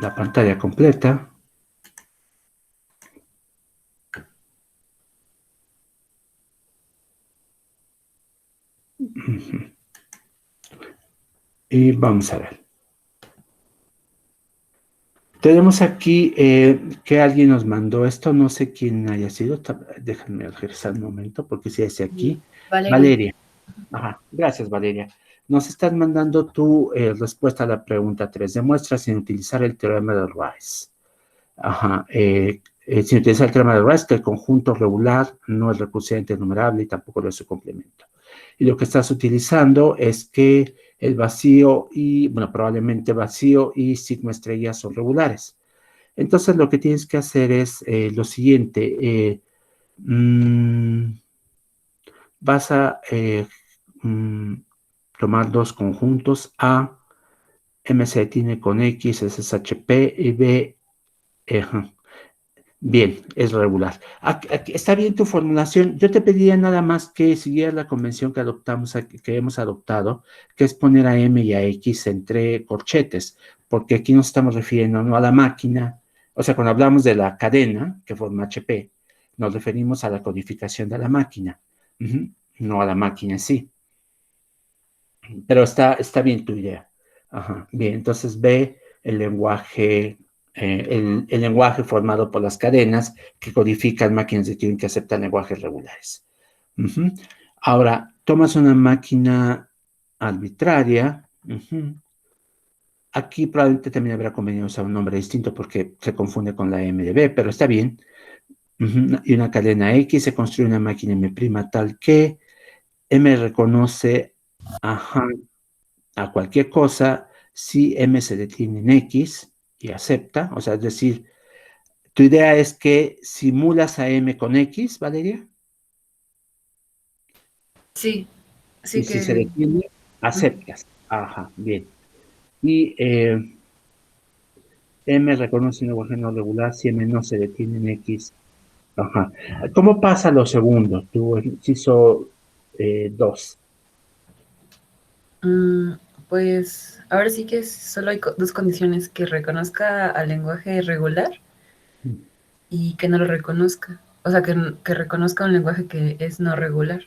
la pantalla completa. Y vamos a ver. Tenemos aquí que alguien nos mandó esto, no sé quién haya sido, déjenme regresar un momento porque si es aquí. Valeria. Valeria. Ajá, gracias Valeria. Nos estás mandando tu respuesta a la pregunta 3. Demuestra sin utilizar el teorema de Rice. Ajá, sin utilizar el teorema de Rice que el conjunto regular no es recursivamente enumerable y tampoco lo es su complemento. Y lo que estás utilizando es que el vacío y, bueno, probablemente vacío y sigma estrella son regulares. Entonces lo que tienes que hacer es lo siguiente. Vas a tomar dos conjuntos A, M se detiene con X, ese es HP, y B, bien, es regular. Aquí está bien tu formulación. Yo te pediría nada más que siguieras la convención que adoptamos, que hemos adoptado, que es poner a M y a X entre corchetes, porque aquí nos estamos refiriendo no a la máquina, o sea, cuando hablamos de la cadena que forma HP, nos referimos a la codificación de la máquina, no a la máquina en sí. Pero está bien tu idea. Ajá, bien, entonces ve el lenguaje, el lenguaje formado por las cadenas que codifican máquinas de Turing que aceptan lenguajes regulares. Ahora, tomas una máquina arbitraria. Aquí probablemente también habrá convenido usar un nombre distinto porque se confunde con la MDB, pero está bien. Y una cadena X, se construye una máquina M' tal que M reconoce a cualquier cosa si M se detiene en X y acepta, o sea, es decir, tu idea es que simulas a M con X, Valeria, Sí, y sí si se que... detiene, aceptas. Ajá, bien. Y M reconoce un lenguaje no regular si M no se detiene en X. Ajá. ¿Cómo pasa lo segundo? Tu inciso 2. Mm, pues ahora sí que solo hay dos condiciones, que reconozca al lenguaje regular y que no lo reconozca. O sea, que reconozca un lenguaje que es no regular.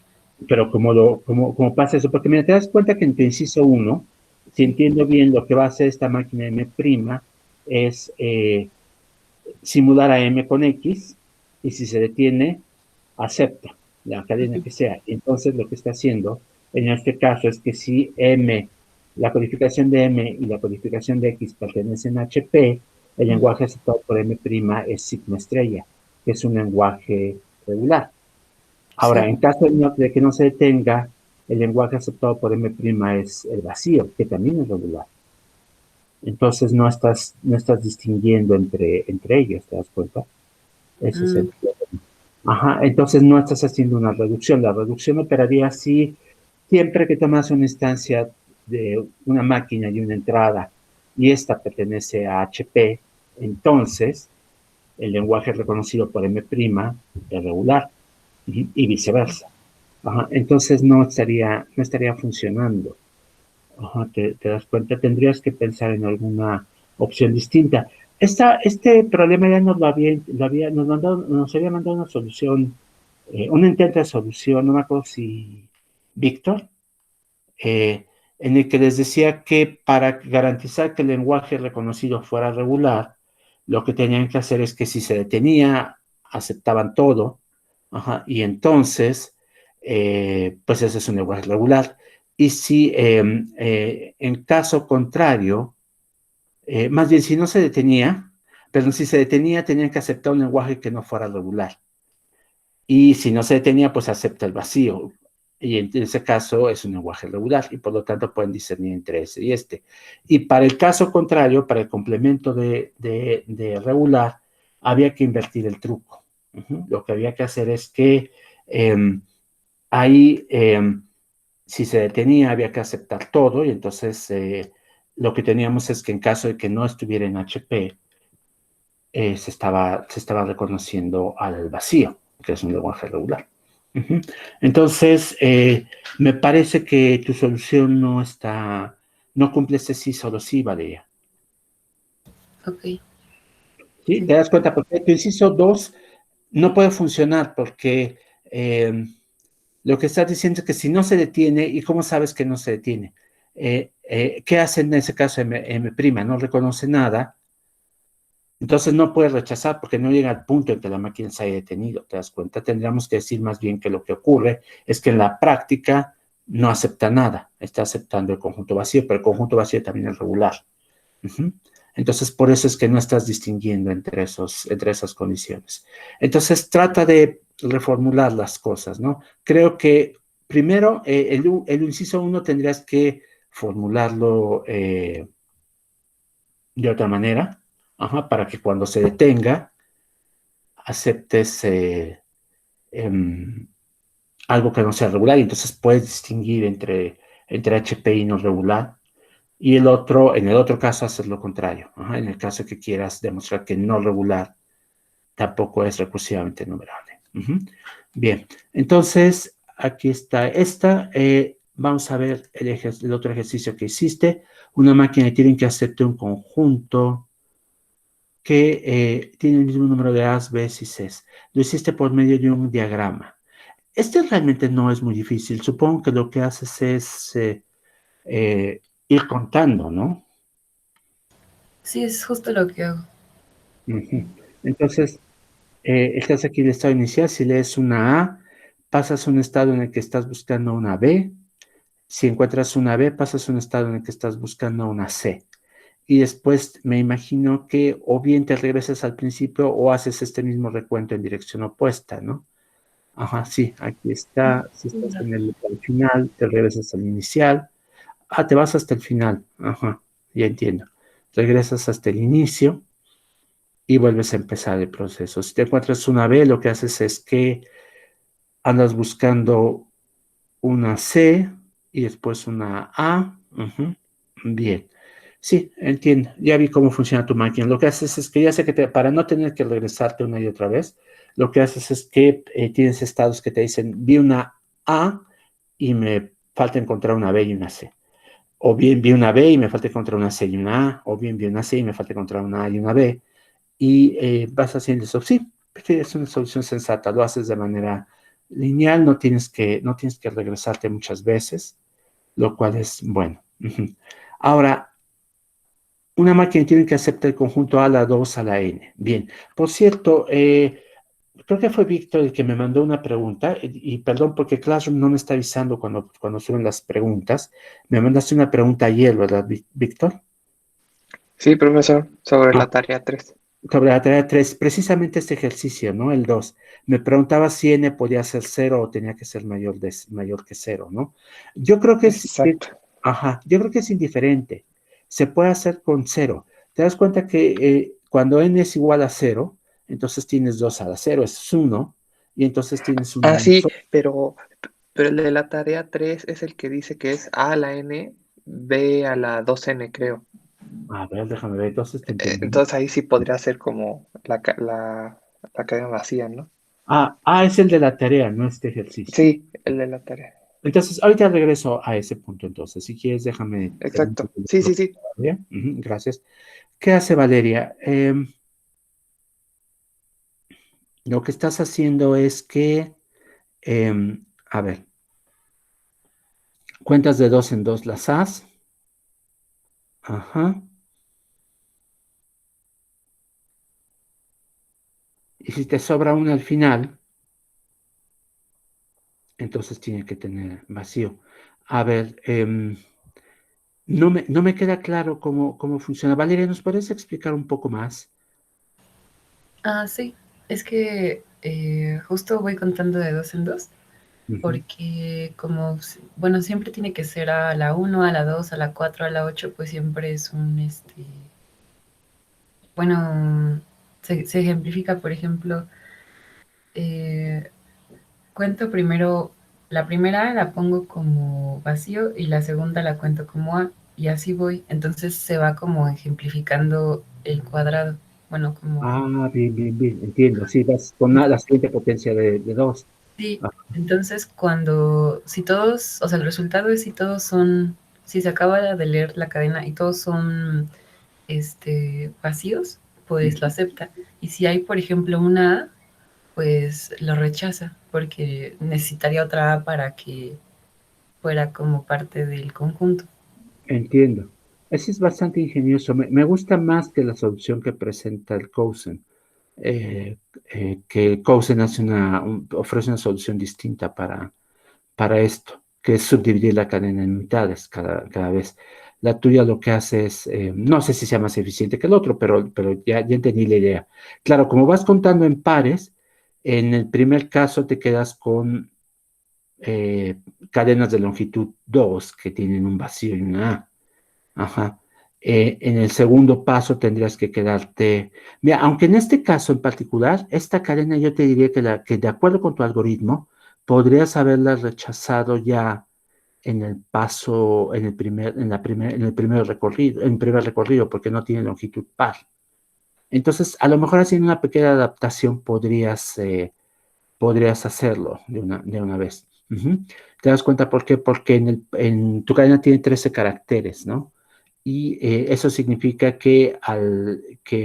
Pero ¿cómo pasa eso? Porque mira, te das cuenta que en tu inciso 1, si Sí. entiendo bien lo que va a hacer esta máquina M', es simular a M con X, y si se detiene, acepta la cadena que sea. Entonces lo que está haciendo en este caso es que si M, la codificación de M y la codificación de X pertenecen a HP, el lenguaje aceptado por M' es sigma estrella, que es un lenguaje regular. Ahora, Sí. en caso de que no se detenga, el lenguaje aceptado por M' es el vacío, que también es regular. Entonces no estás distinguiendo entre ellos, ¿te das cuenta? Ese es el Mm, problema. Ajá, entonces no estás haciendo una reducción. La reducción operaría así siempre que tomas una instancia de una máquina y una entrada y esta pertenece a HP, entonces el lenguaje reconocido por M' es regular y viceversa. Ajá, entonces no estaría funcionando. Ajá, ¿te das cuenta? Tendrías que pensar en alguna opción distinta. Este problema ya nos había mandado una solución, un intento de solución, no me acuerdo si Víctor, en el que les decía que para garantizar que el lenguaje reconocido fuera regular, lo que tenían que hacer es que si se detenía, aceptaban todo, ajá, y entonces, pues ese es un lenguaje regular. Y si en caso contrario, más bien si no se detenía, pero si se detenía, tenían que aceptar un lenguaje que no fuera regular. Y si no se detenía, pues acepta el vacío. Y en ese caso es un lenguaje regular y por lo tanto pueden discernir entre ese y este. Y para el caso contrario, para el complemento de regular, había que invertir el truco. Lo que había que hacer es que ahí, si se detenía, había que aceptar todo y entonces lo que teníamos es que en caso de que no estuviera en HP, se estaba reconociendo al vacío, que es un lenguaje regular. Entonces, me parece que tu solución no cumple este sí, solo sí, Valeria. Ok, ¿Sí? sí. ¿Te das cuenta? Porque tu inciso 2 no puede funcionar porque lo que estás diciendo es que si no se detiene, ¿y cómo sabes que no se detiene? ¿Qué hace en ese caso M'? No reconoce nada, entonces no puede rechazar porque no llega al punto en que la máquina se haya detenido, ¿te das cuenta? Tendríamos que decir más bien que lo que ocurre es que en la práctica no acepta nada, está aceptando el conjunto vacío, pero el conjunto vacío también es regular. Ujú. Entonces, por eso es que no estás distinguiendo entre esas condiciones. Entonces, trata de reformular las cosas, ¿no? Creo que primero, el inciso uno tendrías que formularlo de otra manera, ajá, para que cuando se detenga, aceptes em, algo que no sea regular y entonces puedes distinguir entre HPI no regular. Y en el otro caso, hacer lo contrario. Ajá, en el caso que quieras demostrar que no regular tampoco es recursivamente numerable. Ujú. Bien, entonces aquí está esta. Vamos a ver el otro ejercicio que hiciste. Una máquina de Turing que acepte un conjunto que tiene el mismo número de A's, B's y C's. Lo hiciste por medio de un diagrama. Este realmente no es muy difícil. Supongo que lo que haces es ir contando, ¿no? Sí, es justo lo que hago. Ujú. Entonces, estás aquí en el estado inicial. Si lees una A, pasas a un estado en el que estás buscando una B. Si encuentras una B, pasas a un estado en el que estás buscando una C. Y después me imagino que o bien te regresas al principio o haces este mismo recuento en dirección opuesta, ¿no? Ajá, sí, aquí está. Si estás en el final, te regresas al inicial. Ah, te vas hasta el final. Ajá, ya entiendo. Regresas hasta el inicio y vuelves a empezar el proceso. Si te encuentras una B, lo que haces es que andas buscando una C y después una A. Ujú. Bien. Sí, entiendo. Ya vi cómo funciona tu máquina. Lo que haces es que ya sé que para no tener que regresarte una y otra vez, lo que haces es que tienes estados que te dicen, vi una A y me falta encontrar una B y una C. O bien vi una B y me falta encontrar una C y una A. O bien vi una C y me falta encontrar una A y una B. Y vas haciendo eso. Sí, es una solución sensata. Lo haces de manera lineal, no tienes que regresarte muchas veces, lo cual es bueno. Ujú. Ahora, una máquina tiene que aceptar el conjunto A, la 2 a la N. Bien. Por cierto, creo que fue Víctor el que me mandó una pregunta, y perdón porque Classroom no me está avisando cuando suben las preguntas. Me mandaste una pregunta ayer, ¿verdad, Víctor? Sí, profesor, sobre Ah, la tarea 3. sobre la tarea 3, precisamente este ejercicio, ¿no? El 2. Me preguntaba si n podía ser cero o tenía que ser mayor que cero, ¿no? Yo creo que Exacto. ajá, yo creo que es indiferente. Se puede hacer con cero. Te das cuenta que cuando n es igual a cero, entonces tienes 2 a la cero, es uno, y entonces tienes un Ah, n sí, solo. pero el de la tarea 3 es el que dice que es A a la N, B a la 2N, creo. A ver, déjame ver, entonces te entendí. Entonces ahí sí podría ser como la cadena vacía, ¿no? Es el de la tarea, no este ejercicio. Sí, el de la tarea. Entonces, ahorita regreso a ese punto, entonces. Si quieres, déjame terminar Exacto. de Sí, lo sí, que sí. Valeria. Ujú, gracias. ¿Qué hace Valeria? Lo que estás haciendo es que, a ver, cuentas de dos en dos las As. Ajá. Y si te sobra una al final, entonces tiene que tener vacío. A ver, no me queda claro cómo funciona. Valeria, ¿nos puedes explicar un poco más? Ah, sí, es que justo voy contando de dos en dos, Ujú. porque como, bueno, siempre tiene que ser a la uno, a la 2, a la 4, a la 8, pues siempre es un, bueno, se ejemplifica, por ejemplo, eh, cuento primero, la primera la pongo como vacío y la segunda la cuento como A, y así voy. Entonces se va como ejemplificando el cuadrado. Bueno, como, Bien, bien, bien, entiendo. Sí, vas con la siguiente potencia de dos. sí, Ah, entonces si todos, o sea, el resultado es si todos son, si se acaba de leer la cadena y todos son vacíos, pues lo acepta. Y si hay, por ejemplo, una A, pues lo rechaza, porque necesitaría otra A para que fuera como parte del conjunto. Entiendo. Ese es bastante ingenioso. Me gusta más que la solución que presenta el Cousin. Que Cousin ofrece una solución distinta para esto, que es subdividir la cadena en mitades cada vez. La tuya lo que hace es, no sé si sea más eficiente que el otro, pero ya entendí la idea. Claro, como vas contando en pares, en el primer caso te quedas con cadenas de longitud 2 que tienen un vacío y una A. Ajá. En el segundo paso tendrías que quedarte. Mira, aunque en este caso en particular, esta cadena yo te diría que de acuerdo con tu algoritmo, podrías haberla rechazado ya en el paso, en el primer recorrido, porque no tiene longitud par. Entonces, a lo mejor haciendo una pequeña adaptación podrías hacerlo de una vez. Ujú. ¿Te das cuenta por qué? Porque en tu cadena tiene 13 caracteres, ¿no? Y eso significa que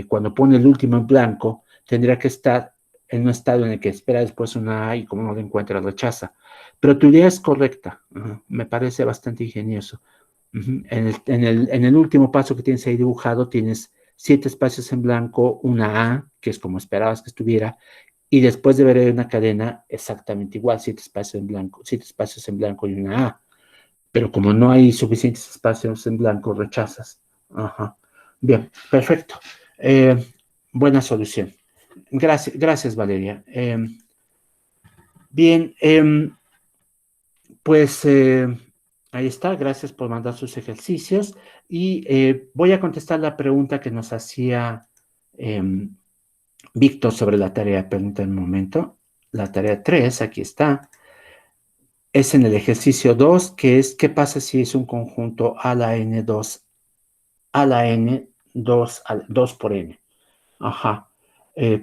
cuando pone el último en blanco, tendría que estar en un estado en el que espera después una A y como no lo encuentra, rechaza. Pero tu idea es correcta. Me parece bastante ingenioso. En el último paso que tienes ahí dibujado, tienes 7 espacios en blanco, una A, que es como esperabas que estuviera, y después de ver una cadena exactamente igual, 7 espacios en blanco y una A. Pero como no hay suficientes espacios en blanco, rechazas. Ajá. Bien, perfecto. Buena solución. Gracias, Valeria. Bien, pues ahí está. Gracias por mandar sus ejercicios. Y voy a contestar la pregunta que nos hacía Víctor sobre la tarea. Permítanme un momento. La tarea 3, aquí está. Es en el ejercicio 2, que es ¿qué pasa si es un conjunto a la n2 a la n 2 por n? Ajá.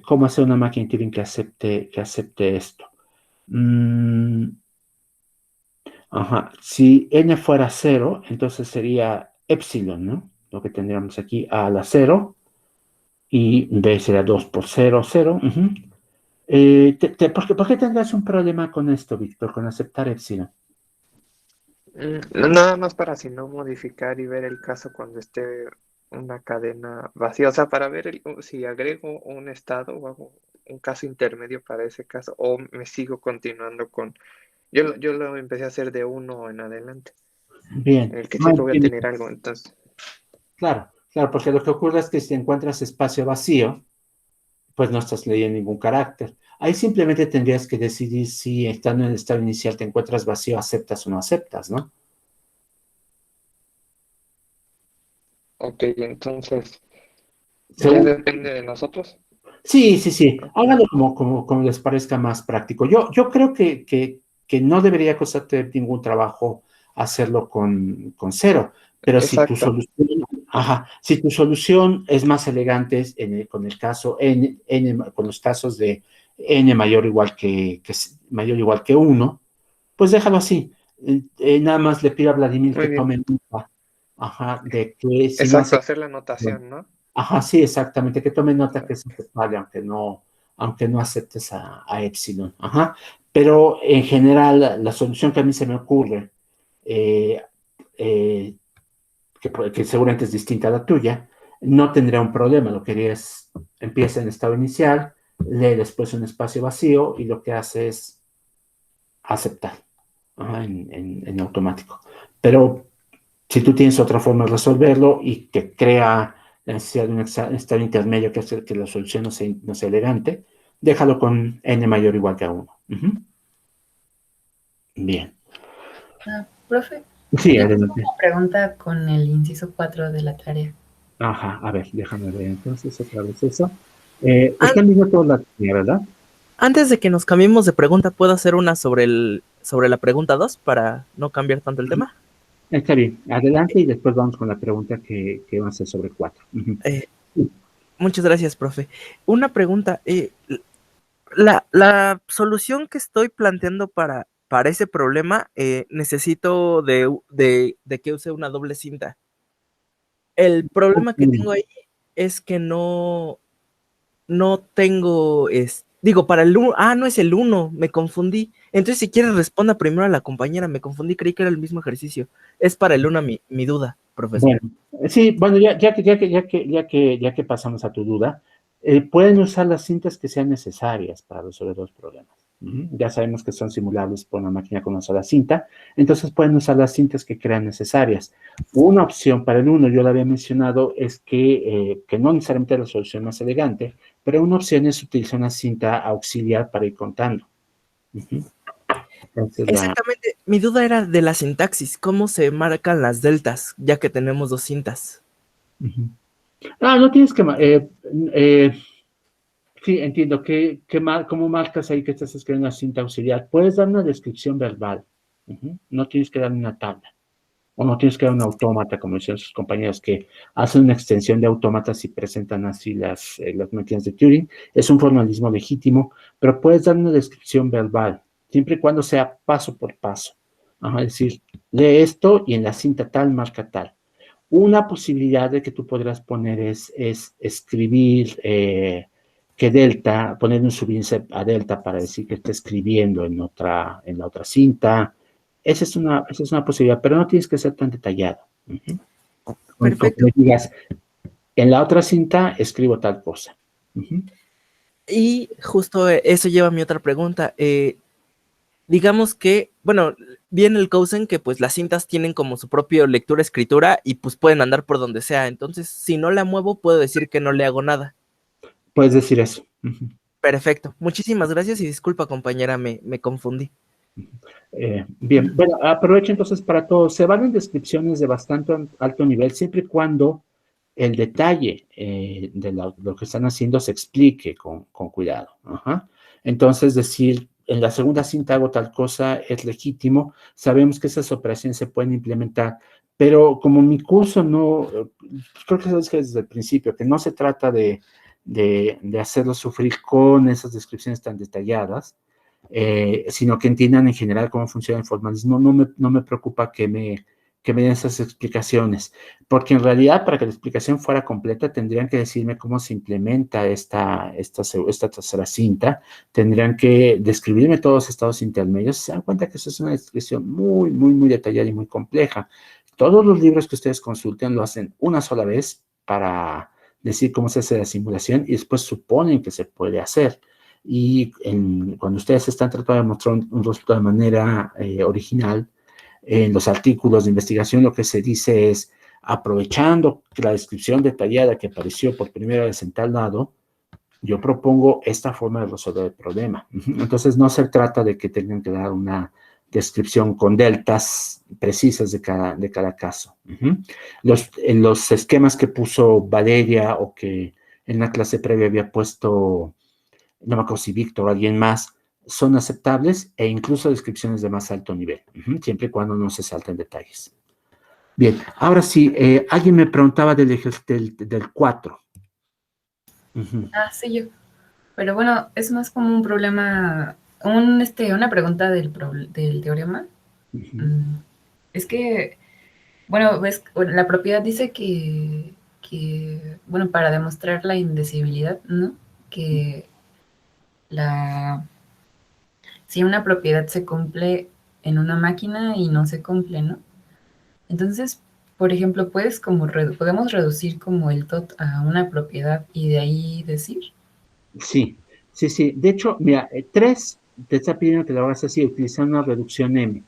¿Cómo hacer una máquina Turing que acepte esto? Ajá. Si n fuera 0, entonces sería epsilon, ¿no? Lo que tendríamos aquí a la 0 y b sería 2 por 0, 0. ¿Por qué tendrás un problema con esto, Víctor, con aceptar epsilon? Nada más para si no modificar y ver el caso cuando esté una cadena vacía, o sea, para ver si agrego un estado o hago un caso intermedio para ese caso, o me sigo continuando con... Yo lo empecé a hacer de uno en adelante, Bien. en el que No siempre voy a entiendo. tener algo, entonces... Claro, claro, porque lo que ocurre es que si encuentras espacio vacío, pues no estás leyendo ningún carácter. Ahí simplemente tendrías que decidir si estando en el estado inicial te encuentras vacío, aceptas o no aceptas, ¿no? Ok, entonces, ¿ya Según, depende de nosotros? sí, sí, sí, hágalo como les parezca más práctico. Yo creo que no debería costarte ningún trabajo hacerlo con cero, pero si tu Exacto. solución, ajá, si tu solución es más elegante con el caso con los casos de n mayor o igual mayor o igual que 1, pues déjalo así. Nada más le pido a Vladimir que Muy bien. tome nota, ajá, de que si no Exacto, hace. hacer la anotación, ¿no? Ajá, sí, exactamente, que tome nota que es aceptable, aunque no aceptes a Epsilon. Ajá. Pero en general, la solución que a mí se me ocurre, eh, eh, que seguramente es distinta a la tuya, no tendría un problema. Lo que haría es, empieza en estado inicial, lee después un espacio vacío y lo que hace es aceptar, ajá, en automático. Pero si tú tienes otra forma de resolverlo y que crea la necesidad de un estado intermedio que hace que la solución no sea elegante, déjalo con n mayor o igual que a 1. Bien. Profe, Sí, yo tengo adelante. una pregunta con el inciso 4 de la tarea. Ajá, a ver, déjame ver entonces otra vez eso. An- Están viendo toda la tarea, ¿verdad? Antes de que nos cambiemos de pregunta, ¿puedo hacer una sobre la pregunta 2 para no cambiar tanto el tema? Está bien, adelante y después vamos con la pregunta que va a ser sobre 4. Eh, Muchas gracias, profe. Una pregunta. La solución que estoy planteando para ese problema, necesito de que use una doble cinta. El problema que tengo ahí es que no tengo, digo, para el 1, no es el 1, me confundí. Entonces, si quieres, responda primero a la compañera, me confundí, creí que era el mismo ejercicio. Es para el 1 mi duda, profesor. Bueno, sí, bueno, ya que pasamos a tu duda, pueden usar las cintas que sean necesarias para resolver los problemas. Ya sabemos que son simulables por una máquina con una sola cinta, entonces pueden usar las cintas que crean necesarias. Una opción para el 1, yo la había mencionado, es que no necesariamente es la solución más elegante, pero una opción es utilizar una cinta auxiliar para ir contando. Entonces, Exactamente, mi duda era de la sintaxis, cómo se marcan las deltas, ya que tenemos 2 cintas. no tienes que... sí, entiendo. ¿Cómo marcas ahí que estás escribiendo una cinta auxiliar? Puedes dar una descripción verbal. No tienes que dar una tabla. O no tienes que dar un autómata, como decían sus compañeros, que hacen una extensión de autómatas y presentan así las máquinas de Turing. Es un formalismo legítimo, pero puedes dar una descripción verbal, siempre y cuando sea paso por paso. Es decir, lee esto y en la cinta tal marca tal. Una posibilidad de que tú podrás poner es escribir que delta, poner un subíndice a delta para decir que está escribiendo en la otra cinta. Esa es una posibilidad, pero no tienes que ser tan detallado. Perfecto. Como digas, en la otra cinta escribo tal cosa. Y justo eso lleva a mi otra pregunta. Digamos que, bueno, viene el Cousin que pues las cintas tienen como su propia lectura-escritura y pues pueden andar por donde sea. Entonces, si no la muevo, puedo decir que no le hago nada. Puedes decir eso. Perfecto. Muchísimas gracias y disculpa, compañera, me confundí. Bien, bueno, aprovecho entonces para todo. Se valen descripciones de bastante alto nivel, siempre y cuando el detalle de lo que están haciendo se explique con cuidado. Entonces, decir, en la segunda cinta hago tal cosa es legítimo. Sabemos que esas operaciones se pueden implementar, pero como mi curso no, creo que eso es desde el principio, que no se trata de hacerlo sufrir con esas descripciones tan detalladas, sino que entiendan en general cómo funciona el formalismo. No me preocupa que me den esas explicaciones, porque en realidad para que la explicación fuera completa tendrían que decirme cómo se implementa esta tercera cinta, tendrían que describirme todos los estados intermedios. Se dan cuenta que eso es una descripción muy, muy, muy detallada y muy compleja. Todos los libros que ustedes consulten lo hacen una sola vez para decir cómo se hace la simulación y después suponen que se puede hacer. Y cuando ustedes están tratando de mostrar un resultado de manera original, en los artículos de investigación lo que se dice es, aprovechando la descripción detallada que apareció por primera vez en tal lado, yo propongo esta forma de resolver el problema. Entonces no se trata de que tengan que dar una descripción con deltas precisas de cada caso. En los esquemas que puso Valeria o que en la clase previa había puesto, no me acuerdo si Víctor o alguien más, son aceptables e incluso descripciones de más alto nivel, siempre y cuando no se salten detalles. Bien, ahora sí, alguien me preguntaba del 4. Sí, yo. Pero bueno, es más como un problema, una pregunta del teorema. Es que, bueno, ves, la propiedad dice bueno, para demostrar la indecibilidad, ¿no? Que si una propiedad se cumple en una máquina y no se cumple, ¿no? Entonces, por ejemplo, podemos reducir como el tot a una propiedad y de ahí decir. Sí. De hecho, mira, 3 te está pidiendo que lo hagas así, utilizando una reducción M.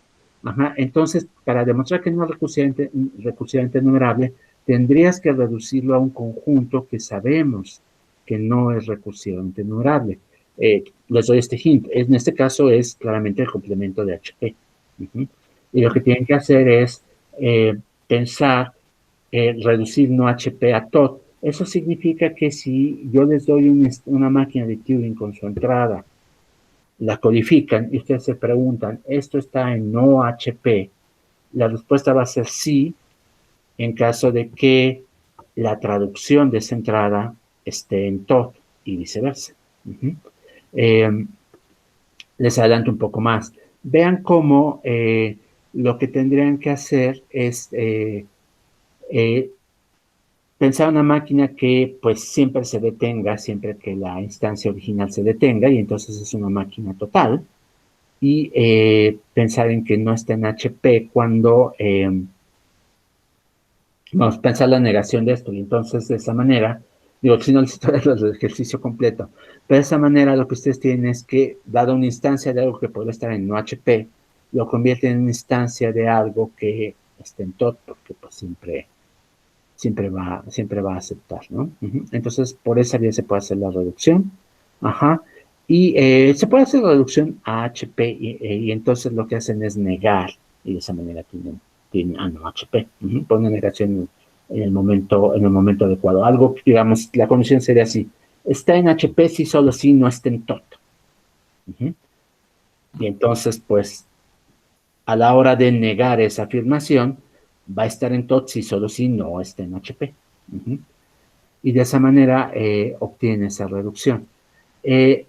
Entonces, para demostrar que no es recursivamente enumerable, tendrías que reducirlo a un conjunto que sabemos que no es recursivamente enumerable. Les doy este hint. En este caso es claramente el complemento de HP. Y lo que tienen que hacer es pensar, reducir no HP a tot. Eso significa que si yo les doy una máquina de Turing con su entrada, la codifican y ustedes se preguntan, ¿esto está en no HP? La respuesta va a ser sí, en caso de que la traducción de esa entrada esté en tot y viceversa. Les adelanto un poco más. Vean cómo lo que tendrían que hacer es pensar una máquina que pues siempre se detenga, siempre que la instancia original se detenga, y entonces es una máquina total. Y pensar en que no está en HP cuando, vamos a pensar la negación de esto, y entonces de esa manera, digo, si no necesito el ejercicio completo, pero de esa manera lo que ustedes tienen es que, dada una instancia de algo que podría estar en no HP, lo convierten en una instancia de algo que está en TOT, porque pues siempre va a aceptar, ¿no? Entonces, por esa vía se puede hacer la reducción. Ajá. Y se puede hacer la reducción a HP y entonces lo que hacen es negar y de esa manera tienen no, HP. Ponen negación en el momento adecuado. Algo, digamos, la condición sería así. Está en HP si solo si no está en TOT. Y entonces, pues, a la hora de negar esa afirmación, va a estar en TOT si solo si no está en HP. Y de esa manera obtiene esa reducción. El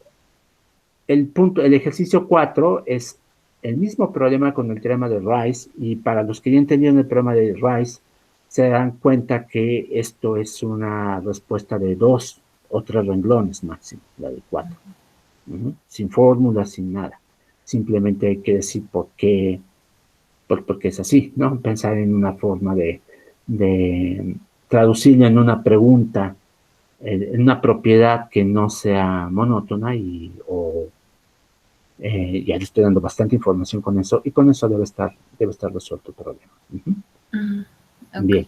ejercicio 4 es el mismo problema con el teorema de Rice, y para los que ya entendieron el problema de Rice, se dan cuenta que esto es una respuesta de 2 o 3 renglones máximo, la de 4. Sin fórmula, sin nada. Simplemente hay que decir por qué es así, ¿no? Pensar en una forma de traducirlo en una pregunta, en una propiedad que no sea monótona ya le estoy dando bastante información con eso, y con eso debe estar resuelto el problema. Okay. Bien,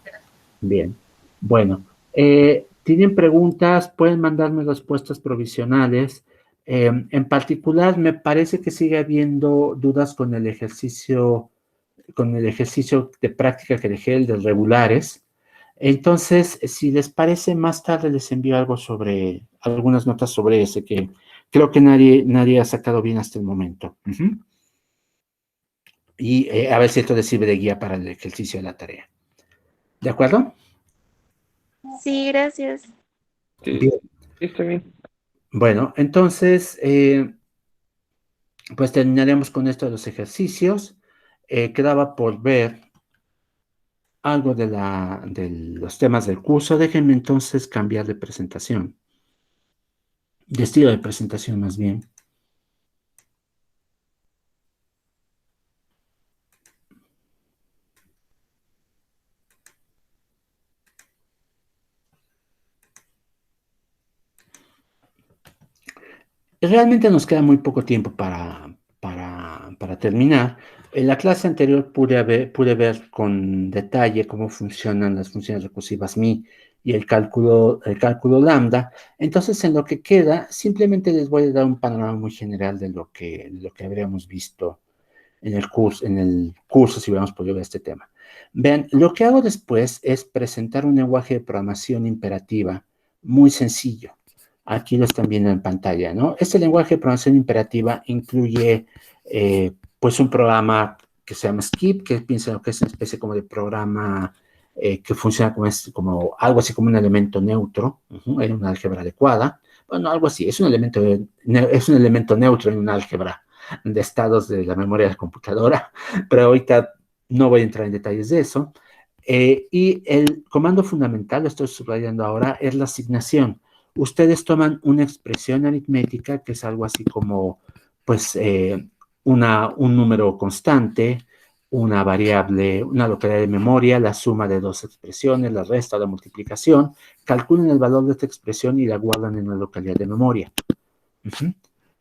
bien. Bueno, ¿tienen preguntas? Pueden mandarme respuestas provisionales. En particular, me parece que sigue habiendo dudas con el ejercicio de práctica que dejé, el de regulares. Entonces, si les parece, más tarde les envío algunas notas sobre ese, que creo que nadie ha sacado bien hasta el momento. Y a ver si esto les sirve de guía para el ejercicio de la tarea. ¿De acuerdo? Sí, gracias. Sí, Bien. está bien. Bueno, entonces, pues terminaremos con esto de los ejercicios. Quedaba por ver algo de los temas del curso. Déjenme entonces cambiar de presentación, de estilo de presentación más bien. Realmente nos queda muy poco tiempo para terminar. En la clase anterior pude ver con detalle cómo funcionan las funciones recursivas MI y el cálculo lambda. Entonces, en lo que queda, simplemente les voy a dar un panorama muy general de lo que habríamos visto en el curso si hubiéramos podido ver este tema. Vean, lo que hago después es presentar un lenguaje de programación imperativa muy sencillo. Aquí lo están viendo en pantalla, ¿no? Este lenguaje de programación imperativa incluye, pues, un programa que se llama Skip, que piensa que es una especie como de programa que funciona como algo así como un elemento neutro en una álgebra adecuada. Bueno, algo así, es un elemento neutro en una álgebra de estados de la memoria de la computadora, pero ahorita no voy a entrar en detalles de eso. Y el comando fundamental, lo estoy subrayando ahora, es la asignación. Ustedes toman una expresión aritmética, que es algo así como, pues, un número constante, una variable, una localidad de memoria, la suma de dos expresiones, la resta o la multiplicación, calculan el valor de esta expresión y la guardan en la localidad de memoria.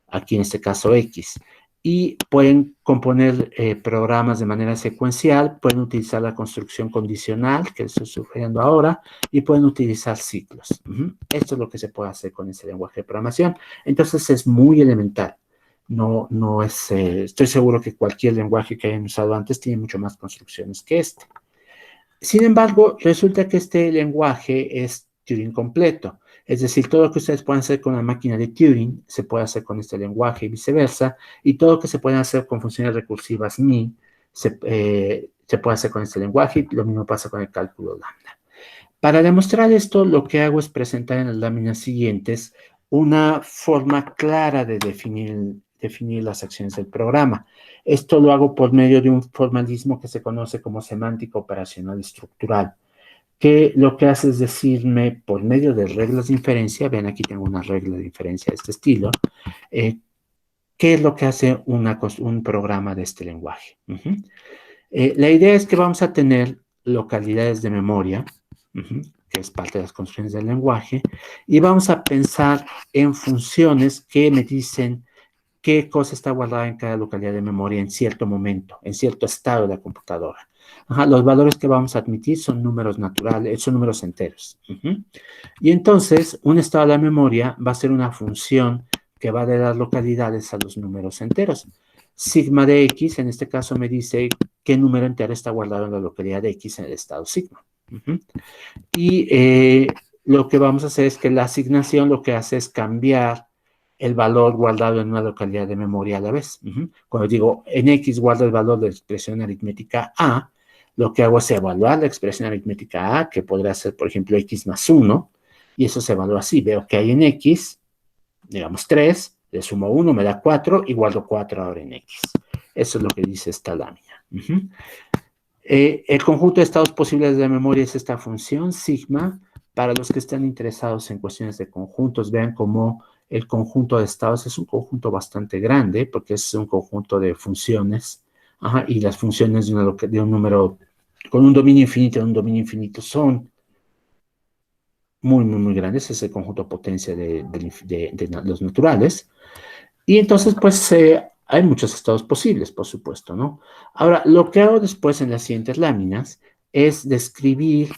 Aquí en este caso X. Y pueden componer programas de manera secuencial, pueden utilizar la construcción condicional, que estoy sugiriendo ahora, y pueden utilizar ciclos. Esto es lo que se puede hacer con ese lenguaje de programación. Entonces es muy elemental. No es, estoy seguro que cualquier lenguaje que hayan usado antes tiene mucho más construcciones que este. Sin embargo, resulta que este lenguaje es Turing completo. Es decir, todo lo que ustedes pueden hacer con la máquina de Turing se puede hacer con este lenguaje y viceversa, y todo lo que se puede hacer con funciones recursivas MI se puede hacer con este lenguaje, y lo mismo pasa con el cálculo lambda. Para demostrar esto, lo que hago es presentar en las láminas siguientes una forma clara de definir las acciones del programa. Esto lo hago por medio de un formalismo que se conoce como semántica operacional estructural. que lo que hace es decirme, por medio de reglas de inferencia, ven aquí tengo una regla de inferencia de este estilo, qué es lo que hace un programa de este lenguaje. La idea es que vamos a tener localidades de memoria, que es parte de las construcciones del lenguaje, y vamos a pensar en funciones que me dicen qué cosa está guardada en cada localidad de memoria en cierto momento, en cierto estado de la computadora. Los valores que vamos a admitir son números naturales, son números enteros. Y entonces, un estado de la memoria va a ser una función que va a dar localidades a los números enteros. Sigma de x, en este caso, me dice qué número entero está guardado en la localidad de x en el estado sigma. Y lo que vamos a hacer es que la asignación lo que hace es cambiar el valor guardado en una localidad de memoria a la vez. Cuando digo en x guardo el valor de la expresión aritmética a, lo que hago es evaluar la expresión aritmética a, que podría ser, por ejemplo, x más 1, y eso se evalúa así. Veo que hay en x, digamos 3, le sumo 1, me da 4, y guardo 4 ahora en x. Eso es lo que dice esta lámina. El conjunto de estados posibles de la memoria es esta función, sigma. Para los que están interesados en cuestiones de conjuntos, vean cómo el conjunto de estados es un conjunto bastante grande, porque es un conjunto de funciones, y las funciones de un número con un dominio infinito son muy, muy, muy grandes. Es el conjunto potencia de los naturales. Y entonces, pues, hay muchos estados posibles, por supuesto, ¿no? Ahora, lo que hago después en las siguientes láminas es describir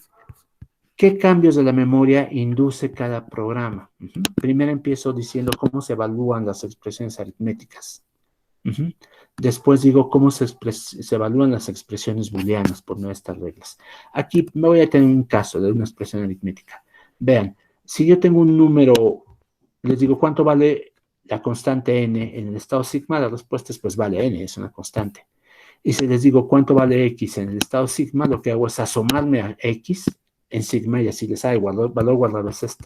qué cambios de la memoria induce cada programa. Primero empiezo diciendo cómo se evalúan las expresiones aritméticas. Después digo cómo se evalúan las expresiones booleanas por nuestras reglas. Aquí me voy a tener un caso de una expresión aritmética. Vean, si yo tengo un número, les digo cuánto vale la constante n en el estado sigma, la respuesta es pues vale n, es una constante. Y si les digo cuánto vale x en el estado sigma, lo que hago es asomarme a x en sigma y así les da igual, el valor guardado es este.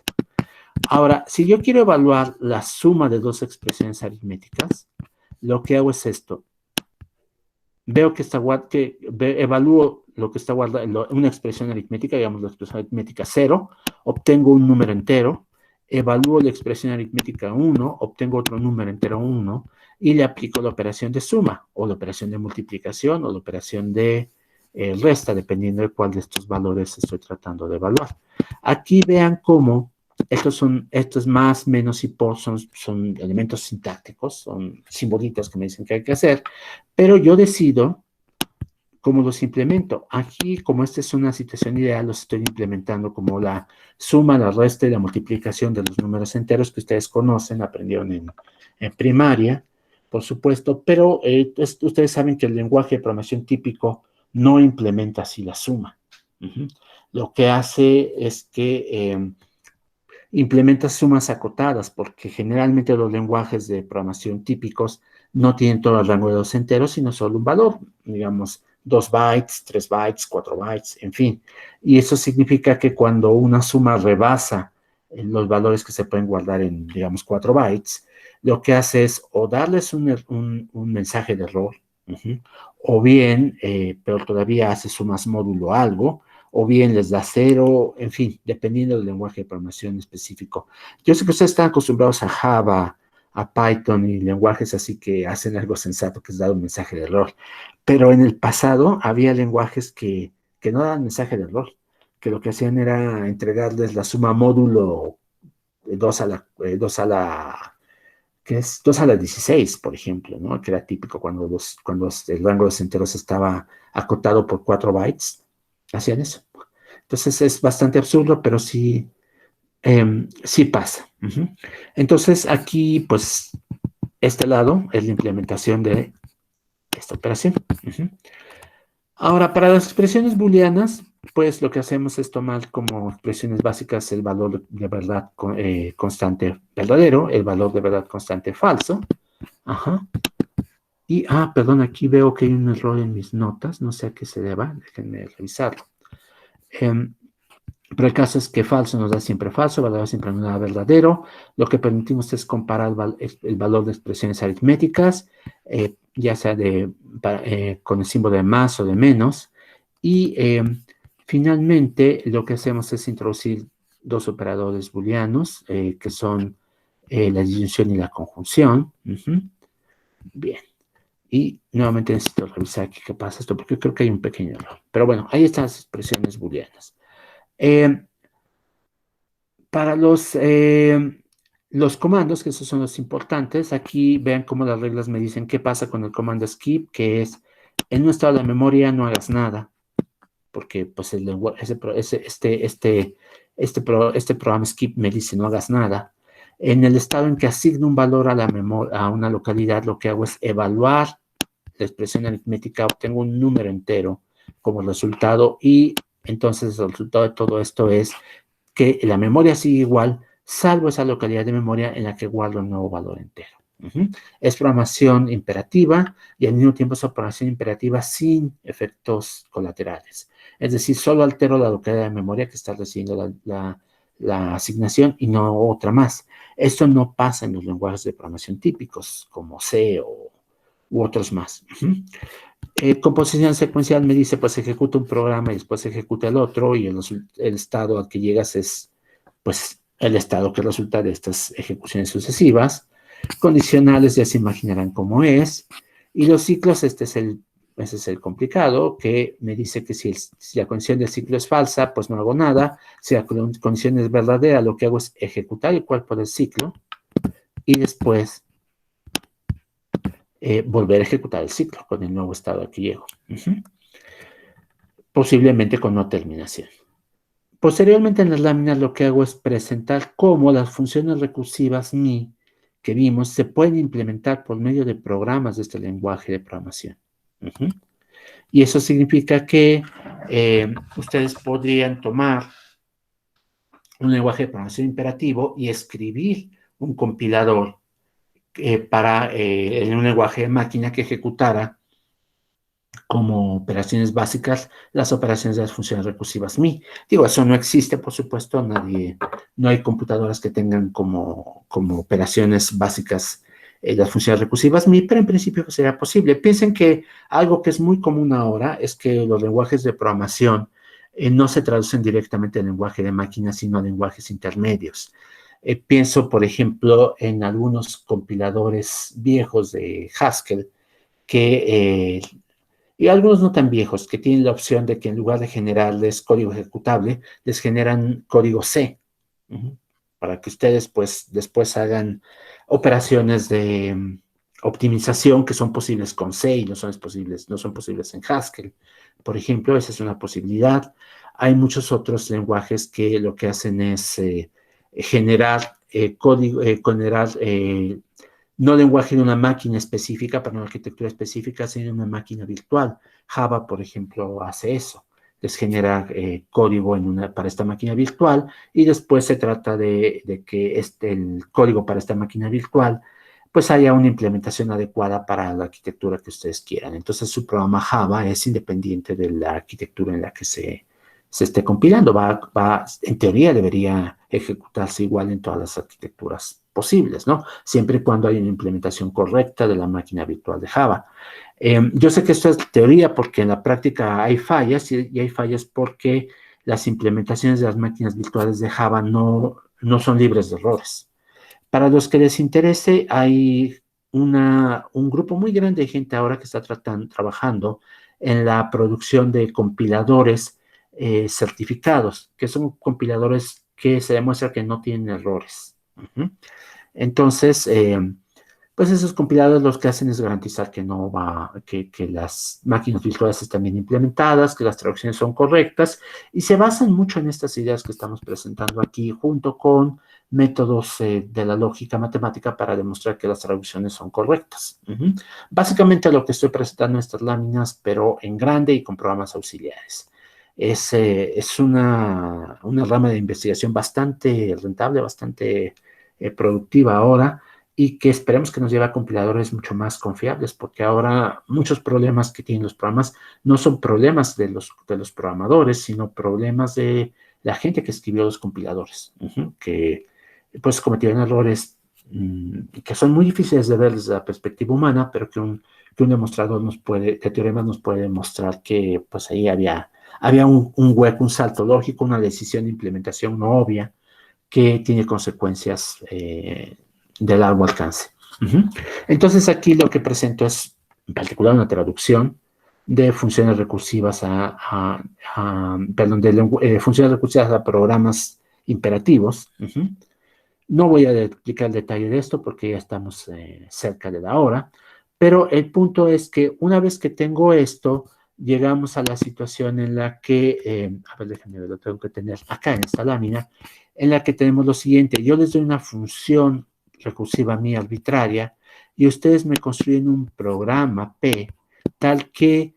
Ahora, si yo quiero evaluar la suma de dos expresiones aritméticas, lo que hago es esto. Veo que evalúo lo que está guardado, una expresión aritmética, digamos la expresión aritmética 0, obtengo un número entero, evalúo la expresión aritmética 1, obtengo otro número entero 1, y le aplico la operación de suma, o la operación de multiplicación, o la operación de resta, dependiendo de cuál de estos valores estoy tratando de evaluar. Aquí vean cómo estos más, menos y por son elementos sintácticos, son simbolitos que me dicen que hay que hacer, pero yo decido cómo los implemento. Aquí, como esta es una situación ideal, los estoy implementando como la suma, la resta y la multiplicación de los números enteros que ustedes conocen, aprendieron en primaria, por supuesto, pero ustedes saben que el lenguaje de programación típico no implementa así la suma. Lo que hace es que implementa sumas acotadas, porque generalmente los lenguajes de programación típicos no tienen todo el rango de dos enteros, sino solo un valor, digamos, 2 bytes, 3 bytes, 4 bytes, en fin. Y eso significa que cuando una suma rebasa los valores que se pueden guardar en, digamos, 4 bytes, lo que hace es o darles un mensaje de error, o bien, pero todavía hace sumas módulo algo, o bien les da 0, en fin, dependiendo del lenguaje de programación específico. Yo sé que ustedes están acostumbrados a Java, a Python y lenguajes así que hacen algo sensato, que es dar un mensaje de error. Pero en el pasado había lenguajes que no daban mensaje de error, que lo que hacían era entregarles la suma módulo 2 a la que es 2 a la 16, por ejemplo, ¿no? Que era típico cuando el rango de los enteros estaba acotado por 4 bytes. Hacían eso. Entonces es bastante absurdo, pero sí, sí pasa. Entonces aquí, pues, este lado es la implementación de esta operación. Ahora, para las expresiones booleanas, pues lo que hacemos es tomar como expresiones básicas el valor de verdad constante verdadero, el valor de verdad constante falso. Y, perdón, aquí veo que hay un error en mis notas, no sé a qué se deba, déjenme revisarlo. Pero el caso es que falso nos da siempre falso, verdadero siempre nos da verdadero. Lo que permitimos es comparar el valor de expresiones aritméticas, ya sea con el símbolo de más o de menos. Y Finalmente, lo que hacemos es introducir dos operadores booleanos, que son la disyunción y la conjunción. Bien. Y nuevamente necesito revisar aquí qué pasa esto, porque creo que hay un pequeño error. Pero bueno, ahí están las expresiones booleanas. Para los comandos, que esos son los importantes, aquí vean cómo las reglas me dicen qué pasa con el comando skip, que es en un estado de memoria no hagas nada, porque pues el lenguaje, este programa skip me dice no hagas nada. En el estado en que asigno un valor a la memoria, a una localidad, lo que hago es evaluar la expresión aritmética, obtengo un número entero como resultado, y entonces el resultado de todo esto es que la memoria sigue igual, salvo esa localidad de memoria en la que guardo un nuevo valor entero. Es programación imperativa y al mismo tiempo es programación imperativa sin efectos colaterales. Es decir, solo altero la localidad de memoria que está recibiendo la asignación y no otra más. Esto no pasa en los lenguajes de programación típicos como C u otros más. Composición secuencial me dice, pues ejecuta un programa y después ejecuta el otro, y el estado al que llegas es, pues, el estado que resulta de estas ejecuciones sucesivas. Condicionales ya se imaginarán cómo es. Y los ciclos, ese es el complicado, que me dice que si la condición del ciclo es falsa, pues no hago nada. Si la condición es verdadera, lo que hago es ejecutar el cuerpo del ciclo y después volver a ejecutar el ciclo con el nuevo estado al que llego. Posiblemente con no terminación. Posteriormente en las láminas lo que hago es presentar cómo las funciones recursivas MI que vimos se pueden implementar por medio de programas de este lenguaje de programación. Y eso significa que ustedes podrían tomar un lenguaje de programación imperativo y escribir un compilador en un lenguaje de máquina que ejecutara como operaciones básicas las operaciones de las funciones recursivas MI. Digo, eso no existe, por supuesto, no hay computadoras que tengan como operaciones básicas las funciones recursivas MI, pero en principio sería posible. Piensen que algo que es muy común ahora es que los lenguajes de programación no se traducen directamente al lenguaje de máquina, sino a lenguajes intermedios. Pienso, por ejemplo, en algunos compiladores viejos de Haskell y algunos no tan viejos, que tienen la opción de que en lugar de generarles código ejecutable, les generan código C, para que ustedes pues después hagan operaciones de optimización que son posibles con C y no son posibles en Haskell. Por ejemplo, esa es una posibilidad. Hay muchos otros lenguajes que lo que hacen es generar código, no lenguaje de una máquina específica, para una arquitectura específica, sino una máquina virtual. Java, por ejemplo, hace eso. Les genera código para esta máquina virtual, y después se trata de que el código para esta máquina virtual pues haya una implementación adecuada para la arquitectura que ustedes quieran. Entonces su programa Java es independiente de la arquitectura en la que se esté compilando. En teoría debería ejecutarse igual en todas las arquitecturas posibles, ¿no? Siempre y cuando haya una implementación correcta de la máquina virtual de Java. Yo sé que esto es teoría porque en la práctica hay fallas, y hay fallas porque las implementaciones de las máquinas virtuales de Java no son libres de errores. Para los que les interese, hay un grupo muy grande de gente ahora que está trabajando en la producción de compiladores certificados, que son compiladores que se demuestra que no tienen errores. Entonces, pues esos compiladores lo que hacen es garantizar que que las máquinas virtuales están bien implementadas, que las traducciones son correctas, y se basan mucho en estas ideas que estamos presentando aquí, junto con métodos de la lógica matemática para demostrar que las traducciones son correctas. Básicamente lo que estoy presentando en estas láminas, pero en grande y con programas auxiliares. Es una rama de investigación bastante rentable, bastante productiva ahora, y que esperemos que nos lleve a compiladores mucho más confiables, porque ahora muchos problemas que tienen los programas no son problemas de los programadores, sino problemas de la gente que escribió los compiladores, que pues cometieron errores que son muy difíciles de ver desde la perspectiva humana, pero que un demostrador que teorema nos puede demostrar que pues ahí había Había un hueco, un salto lógico, una decisión de implementación no obvia que tiene consecuencias de largo alcance. Entonces aquí lo que presento es en particular una traducción de funciones recursivas funciones recursivas a programas imperativos. No voy a explicar el detalle de esto porque ya estamos cerca de la hora, pero el punto es que una vez que tengo esto, llegamos a la situación en la que, a ver, déjenme ver, lo tengo que tener acá en esta lámina, en la que tenemos lo siguiente: yo les doy una función recursiva mía arbitraria y ustedes me construyen un programa P tal que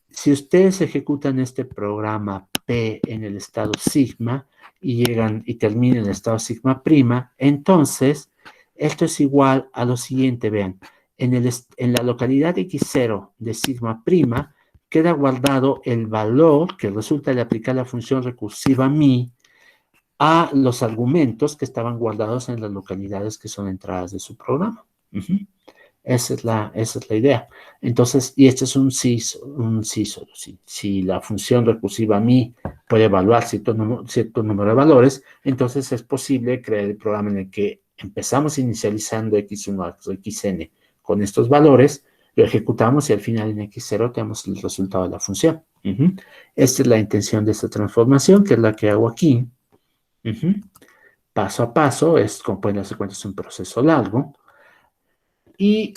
si ustedes ejecutan este programa P en el estado sigma y llegan y terminan en el estado sigma prima, entonces esto es igual a lo siguiente, vean, en la localidad x0 de sigma prima queda guardado el valor que resulta de aplicar la función recursiva mi a los argumentos que estaban guardados en las localidades que son entradas de su programa. Esa es la idea. Entonces, y este es un sí solo. Si la función recursiva mi puede evaluar cierto número de valores, entonces es posible crear el programa en el que empezamos inicializando x1 o xn con estos valores, lo ejecutamos y al final en x0 tenemos el resultado de la función. Esta es la intención de esta transformación, que es la que hago aquí. Paso a paso, como pueden darse cuenta, es un proceso largo. Y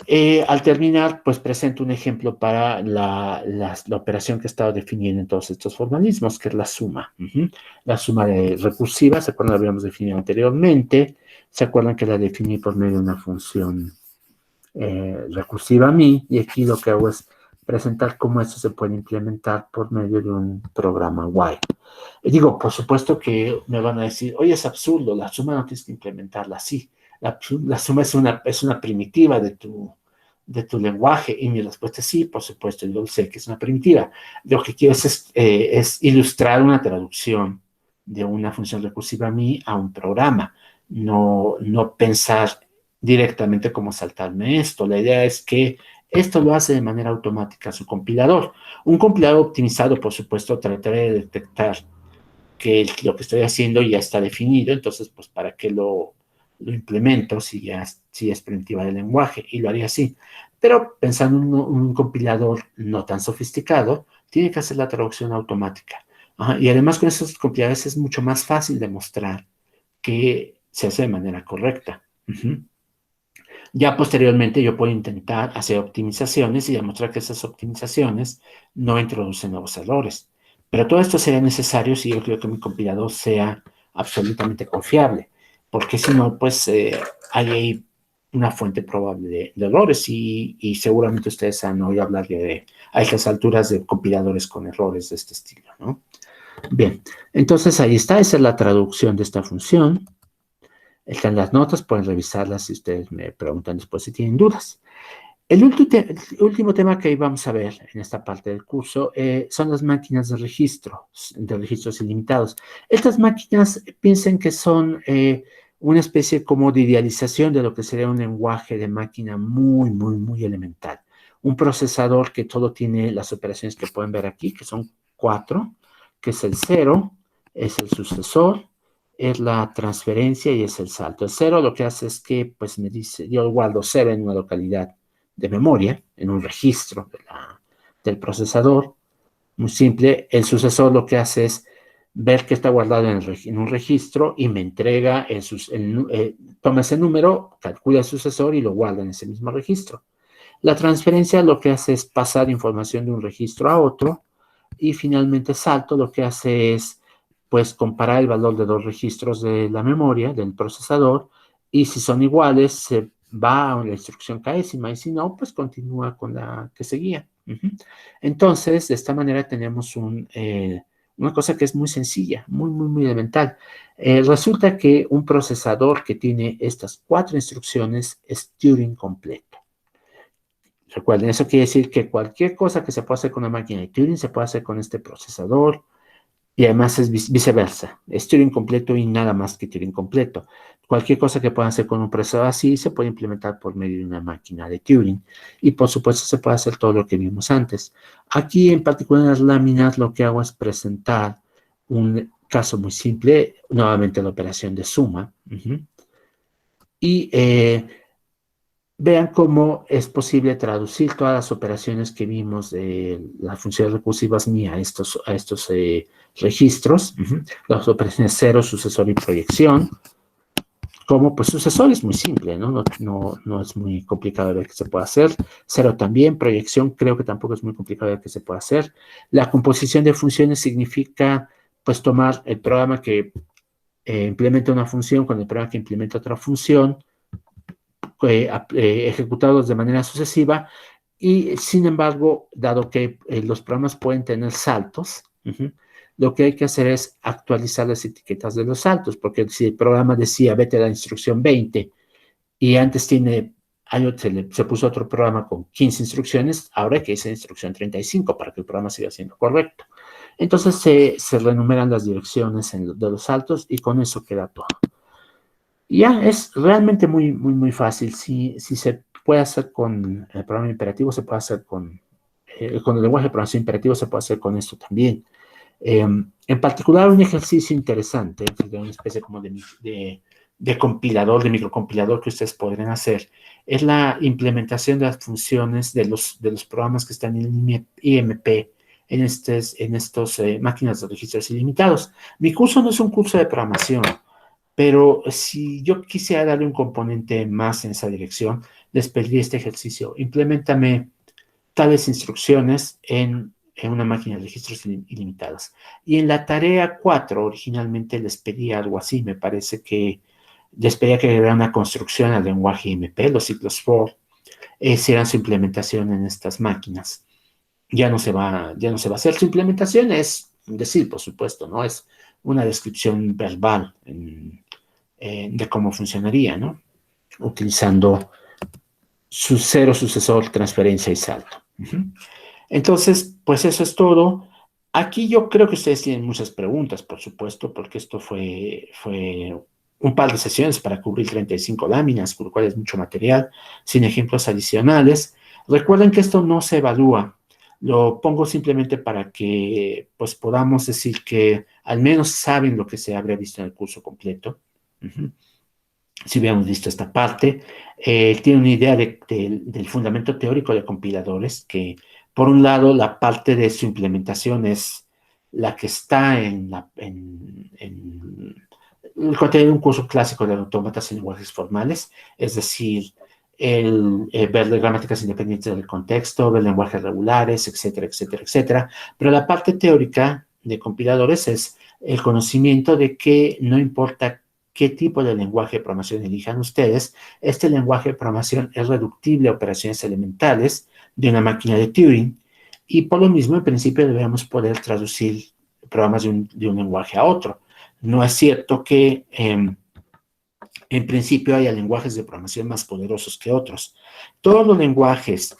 al terminar, pues presento un ejemplo para la operación que he estado definiendo en todos estos formalismos, que es la suma. La suma recursiva, ¿se acuerdan? La habíamos definido anteriormente. ¿Se acuerdan que la definí por medio de una función recursiva mi? Y aquí lo que hago es presentar cómo esto se puede implementar por medio de un programa while. Y digo, por supuesto que me van a decir, oye, es absurdo, la suma no tienes que implementarla así. La suma es una primitiva de tu lenguaje. Y mi respuesta es sí, por supuesto, yo sé que es una primitiva. Lo que quiero es ilustrar una traducción de una función recursiva mi a un programa. No pensar directamente cómo saltarme esto. La idea es que esto lo hace de manera automática su compilador. Un compilador optimizado, por supuesto, tratará de detectar que lo que estoy haciendo ya está definido, entonces, pues, ¿para qué lo implemento si es primitiva del lenguaje? Y lo haría así. Pero pensando en un compilador no tan sofisticado, tiene que hacer la traducción automática. Y además con esos compiladores es mucho más fácil demostrar que se hace de manera correcta. Ya posteriormente yo puedo intentar hacer optimizaciones y demostrar que esas optimizaciones no introducen nuevos errores. Pero todo esto sería necesario si yo quiero que mi compilador sea absolutamente confiable, porque si no, pues hay ahí una fuente probable de errores y seguramente ustedes han oído hablar a estas alturas de compiladores con errores de este estilo, ¿no? Bien, entonces ahí está, esa es la traducción de esta función. Están las notas, pueden revisarlas si ustedes me preguntan después si tienen dudas. El último tema que vamos a ver en esta parte del curso son las máquinas de registros ilimitados. Estas máquinas, piensen que son una especie como de idealización de lo que sería un lenguaje de máquina muy, muy, muy elemental. Un procesador que todo tiene las operaciones que pueden ver aquí, que son 4, que es el 0, es el sucesor, es la transferencia y es el salto. El 0 lo que hace es que, pues me dice, yo guardo 0 en una localidad de memoria, en un registro del procesador, muy simple. El sucesor lo que hace es ver que está guardado en un registro y me entrega, toma ese número, calcula el sucesor y lo guarda en ese mismo registro. La transferencia lo que hace es pasar información de un registro a otro y finalmente salto lo que hace es pues comparar el valor de dos registros de la memoria, del procesador, y si son iguales, se va a la instrucción késima, y si no, pues continúa con la que seguía. Entonces, de esta manera tenemos una cosa que es muy sencilla, muy, muy, muy elemental. Resulta que un procesador que tiene estas 4 instrucciones es Turing completo. Recuerden, eso quiere decir que cualquier cosa que se pueda hacer con una máquina de Turing se puede hacer con este procesador Y además es viceversa, es Turing completo y nada más que Turing completo. Cualquier cosa que puedan hacer con un procesador así se puede implementar por medio de una máquina de Turing. Y por supuesto se puede hacer todo lo que vimos antes. Aquí en particular en las láminas lo que hago es presentar un caso muy simple, nuevamente la operación de suma. Y vean cómo es posible traducir todas las operaciones que vimos de las funciones recursivas MI a estos registros, las operaciones cero, sucesor y proyección. Como pues sucesor es muy simple, ¿no? No es muy complicado de ver que se puede hacer. Cero también, proyección creo que tampoco es muy complicado de ver que se puede hacer. La composición de funciones significa pues tomar el programa que implementa una función con el programa que implementa otra función, ejecutados de manera sucesiva, y sin embargo, dado que los programas pueden tener saltos, lo que hay que hacer es actualizar las etiquetas de los saltos, porque si el programa decía vete a la instrucción 20 y antes se puso otro programa con 15 instrucciones, ahora hay que irse a la instrucción 35 para que el programa siga siendo correcto. Entonces se renumeran las direcciones de los saltos y con eso queda todo. Ya, es realmente muy fácil. Si se puede hacer con el programa imperativo, se puede hacer con el lenguaje de programación imperativo, se puede hacer con esto también. En particular, un ejercicio interesante, de una especie como de compilador, de microcompilador que ustedes podrían hacer, es la implementación de las funciones de los programas que están en IMP, en estos máquinas de registros ilimitados. Mi curso no es un curso de programación, pero si yo quisiera darle un componente más en esa dirección, les pediría este ejercicio. Implementame tales instrucciones en una máquina de registros ilimitados. Y en la tarea 4, originalmente les pedí algo así. Me parece que les pedía que agregara una construcción al lenguaje IMP, los ciclos for, hicieran su implementación en estas máquinas. Ya no se va a hacer. Su implementación es decir, por supuesto, ¿no? Es una descripción verbal de cómo funcionaría, ¿no? Utilizando cero, sucesor, transferencia y salto. Entonces, pues eso es todo. Aquí yo creo que ustedes tienen muchas preguntas, por supuesto, porque esto fue un par de sesiones para cubrir 35 láminas, con lo cual es mucho material, sin ejemplos adicionales. Recuerden que esto no se evalúa. Lo pongo simplemente para que pues podamos decir que al menos saben lo que se habría visto en el curso completo. Si hubiéramos visto esta parte, tiene una idea del fundamento teórico de compiladores, que por un lado la parte de su implementación es la que está en el contenido de un curso clásico de autómatas y lenguajes formales, es decir, ver gramáticas independientes del contexto, ver lenguajes regulares, etcétera, etcétera, etcétera. Pero la parte teórica de compiladores es el conocimiento de que no importa qué tipo de lenguaje de programación elijan ustedes, este lenguaje de programación es reductible a operaciones elementales de una máquina de Turing, y por lo mismo, en principio, debemos poder traducir programas de un lenguaje a otro. No es cierto que en principio haya lenguajes de programación más poderosos que otros. Todos los lenguajes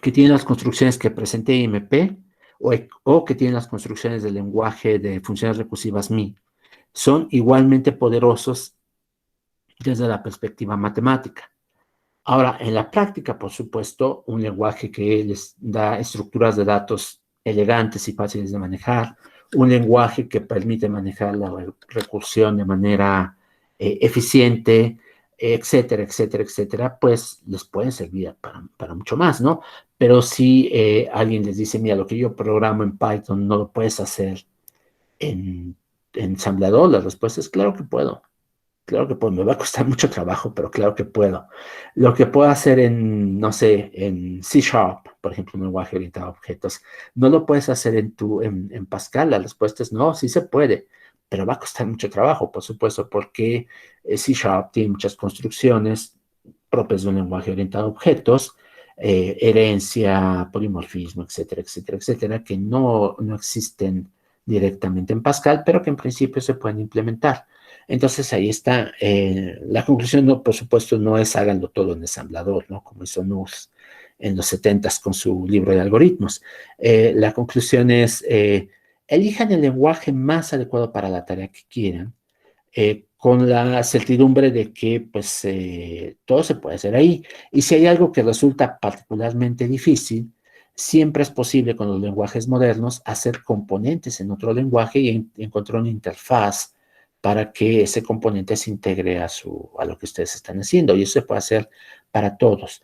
que tienen las construcciones que presenté IMP o que tienen las construcciones del lenguaje de funciones recursivas MI son igualmente poderosos desde la perspectiva matemática. Ahora, en la práctica, por supuesto, un lenguaje que les da estructuras de datos elegantes y fáciles de manejar, un lenguaje que permite manejar la recursión de manera eficiente, etcétera, etcétera, etcétera, pues les pueden servir para mucho más, ¿no? Pero si alguien les dice, mira, lo que yo programo en Python no lo puedes hacer en ensamblador, la respuesta es claro que puedo. Claro que puedo, me va a costar mucho trabajo, pero claro que puedo. Lo que puedo hacer no sé, en C#, por ejemplo, un lenguaje orientado a objetos, no lo puedes hacer en Pascal. La respuesta es no, sí se puede, pero va a costar mucho trabajo, por supuesto, porque C# tiene muchas construcciones propias de un lenguaje orientado a objetos, herencia, polimorfismo, etcétera, etcétera, etcétera, que no existen directamente en Pascal, pero que en principio se pueden implementar. Entonces ahí está. La conclusión, no, por supuesto, no es háganlo todo en ensamblador, ¿no? Como hizo Nuss en los 70s con su libro de algoritmos. La conclusión es elijan el lenguaje más adecuado para la tarea que quieran, con la certidumbre de que pues todo se puede hacer ahí. Y si hay algo que resulta particularmente difícil, siempre es posible con los lenguajes modernos hacer componentes en otro lenguaje y encontrar una interfaz para que ese componente se integre a lo que ustedes están haciendo. Y eso se puede hacer para todos.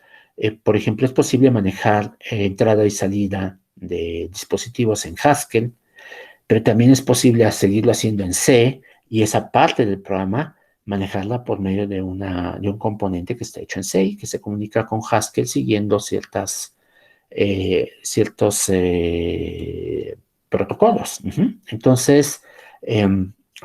Por ejemplo, es posible manejar entrada y salida de dispositivos en Haskell, pero también es posible seguirlo haciendo en C y esa parte del programa manejarla por medio de un componente que está hecho en C y que se comunica con Haskell siguiendo ciertos protocolos. Entonces,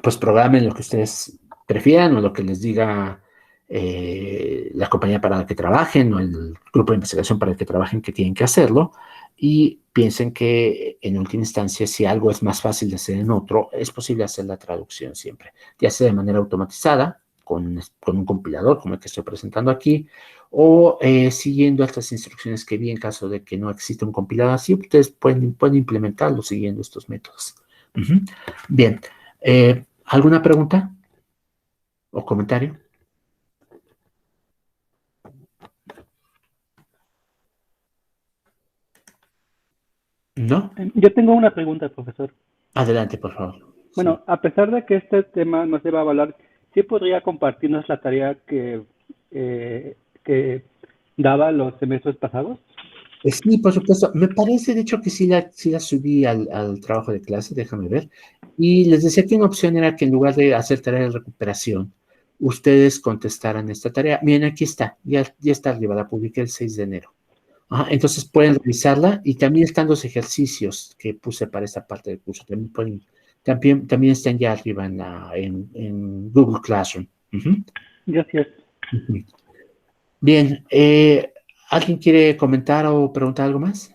pues programen lo que ustedes prefieran o lo que les diga la compañía para la que trabajen o el grupo de investigación para el que trabajen que tienen que hacerlo, y piensen que en última instancia, si algo es más fácil de hacer en otro, es posible hacer la traducción siempre, ya sea de manera automatizada, con un compilador como el que estoy presentando aquí, o siguiendo estas instrucciones que vi en caso de que no exista un compilador así, ustedes pueden implementarlo siguiendo estos métodos. Bien, ¿alguna pregunta o comentario? ¿No? Yo tengo una pregunta, profesor. Adelante, por favor. Bueno, Sí. a pesar de que este tema no se va a evaluar, ¿sí podría compartirnos la tarea que daba los semestres pasados? Sí, por supuesto. Me parece, de hecho, que sí la subí al trabajo de clase, déjame ver. Y les decía que una opción era que en lugar de hacer tarea de recuperación, ustedes contestaran esta tarea. Miren, aquí está, ya está arriba, la publiqué el 6 de enero. Entonces pueden revisarla y también están los ejercicios que puse para esta parte del curso. También están ya arriba en Google Classroom. Gracias. Bien, ¿alguien quiere comentar o preguntar algo más?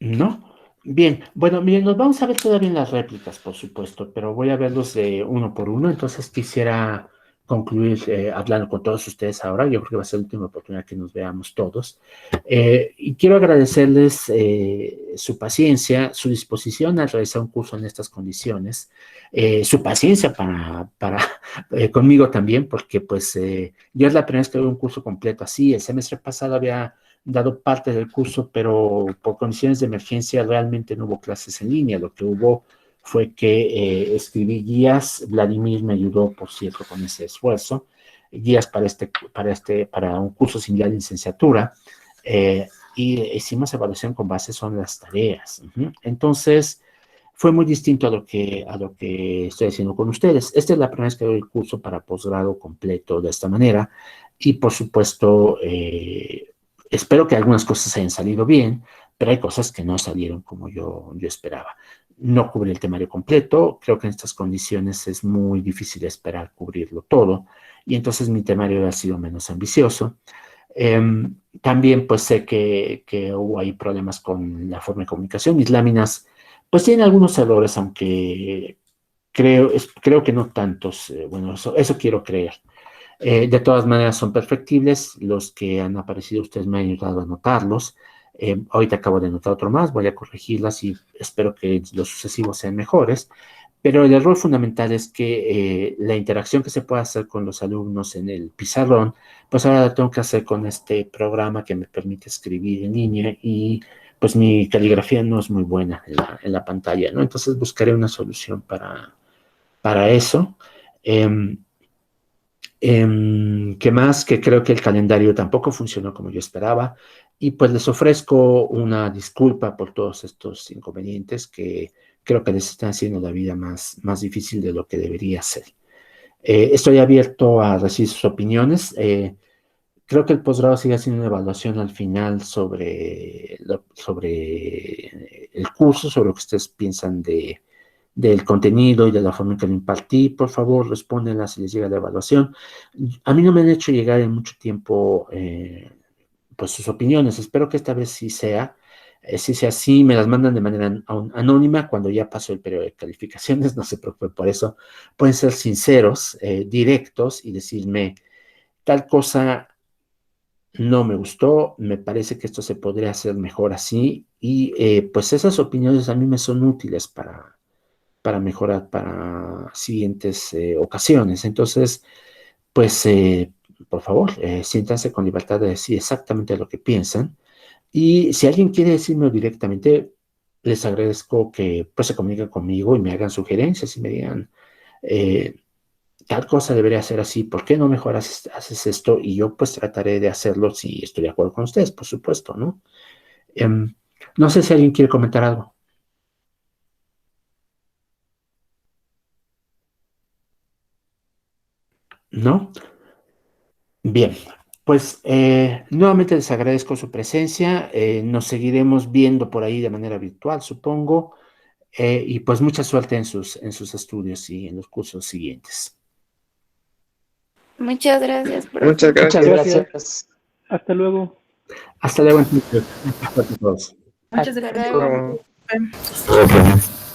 ¿No? Bien, bueno, miren, nos vamos a ver todavía en las réplicas, por supuesto, pero voy a verlos de uno por uno, entonces quisiera concluir hablando con todos ustedes ahora. Yo creo que va a ser la última oportunidad que nos veamos todos. Y quiero agradecerles su paciencia, su disposición a realizar un curso en estas condiciones, su paciencia conmigo también, porque pues yo es la primera vez que doy un curso completo así. El semestre pasado había dado parte del curso, pero por condiciones de emergencia realmente no hubo clases en línea. Lo que hubo fue que escribí guías. Vladimir me ayudó, por cierto, con ese esfuerzo, guías para un curso similar de licenciatura, y hicimos evaluación con base en las tareas. Entonces, fue muy distinto a lo que estoy haciendo con ustedes. Esta es la primera vez que doy el curso para posgrado completo de esta manera, y por supuesto, espero que algunas cosas hayan salido bien, pero hay cosas que no salieron como yo esperaba. No cubrí el temario completo, creo que en estas condiciones es muy difícil esperar cubrirlo todo, y entonces mi temario ha sido menos ambicioso. También pues sé que hubo ahí problemas con la forma de comunicación. Mis láminas pues tienen algunos errores, aunque creo que no tantos. Bueno, eso quiero creer. De todas maneras son perfectibles. Los que han aparecido, ustedes me han ayudado a anotarlos. Ahorita acabo de anotar otro más, voy a corregirlas y espero que los sucesivos sean mejores. Pero el error fundamental es que la interacción que se puede hacer con los alumnos en el pizarrón, pues ahora la tengo que hacer con este programa que me permite escribir en línea, y pues mi caligrafía no es muy buena en la pantalla, ¿no? Entonces buscaré una solución para eso. ¿Qué más? Que creo que el calendario tampoco funcionó como yo esperaba, y pues les ofrezco una disculpa por todos estos inconvenientes que creo que les están haciendo la vida más difícil de lo que debería ser. Estoy abierto a recibir sus opiniones. Creo que el posgrado sigue haciendo una evaluación al final sobre el curso, sobre lo que ustedes piensan del contenido y de la forma en que lo impartí. Por favor, respóndenla si les llega la evaluación. A mí no me han hecho llegar en mucho tiempo pues sus opiniones. Espero que esta vez sí sea. Si sea así, me las mandan de manera anónima cuando ya pasó el periodo de calificaciones. No se preocupen por eso. Pueden ser sinceros, directos, y decirme tal cosa no me gustó, me parece que esto se podría hacer mejor así y pues esas opiniones a mí me son útiles para mejorar para siguientes ocasiones. Entonces, pues, por favor, siéntanse con libertad de decir exactamente lo que piensan. Y si alguien quiere decirme directamente, les agradezco que pues, se comuniquen conmigo y me hagan sugerencias y me digan, eh, tal cosa debería ser así, ¿por qué no mejor haces esto? Y yo pues trataré de hacerlo si estoy de acuerdo con ustedes, por supuesto, ¿no? Em, no sé si alguien quiere comentar algo. ¿No? Bien, pues nuevamente les agradezco su presencia. Nos seguiremos viendo por ahí de manera virtual, supongo. Y pues mucha suerte en sus estudios y en los cursos siguientes. Muchas gracias, Muchas profe. Muchas gracias. gracias. Hasta luego. Hasta luego, entonces. Mucha suerte a todos. Muchas Hasta gracias. luego. Luego.